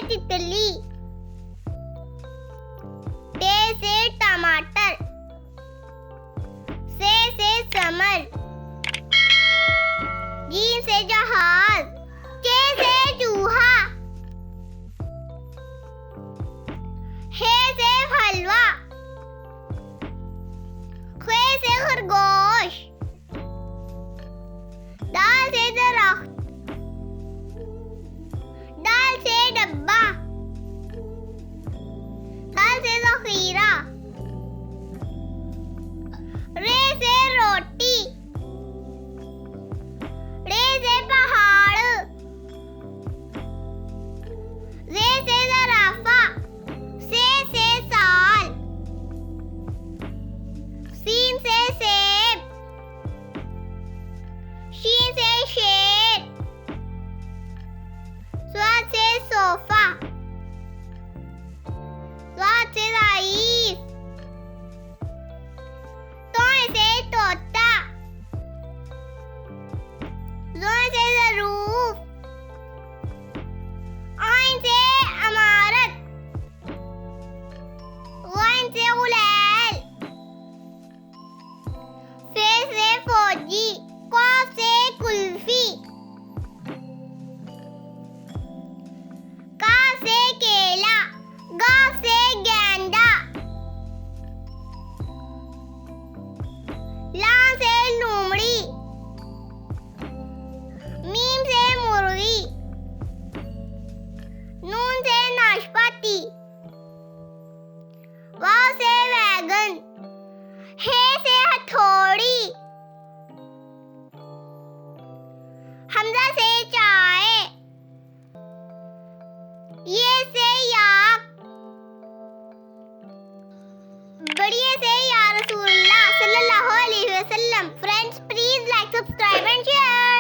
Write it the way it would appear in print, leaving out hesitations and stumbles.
तितली। टे से टमाटर। से समर। जीम से जहाज। के से चूहा। हे से हलवा। खे से खरगोश। दाल से दरख्त। दाल से डब्बा। दाल से ज़ख़ीरा। रे से रोटी। रे से पहाड़। रे से ज़राफ़ा। से साल। सीन से सेब। शीन से शेर। स्वाद से सोफा। स्वाद से राइस। तोड़ से तोता। जोर से ज़रूफ। आइन से अमारत। गाइन से गुलैल। फे से फौजी। कॉफ से कुल्फी। काफ से केला। गाफ से गेंडा। लाम से लोमड़ी। मीम से मुर्गी। नून से नाशपाती। वाव से वैगन। हे से हथौड़ी। हमजा से चाय। ये से याक। बढ़िया से या रसूलुल्लाह सल्लल्लाहु अलैहि वसल्लम। Friends, please like, subscribe and share.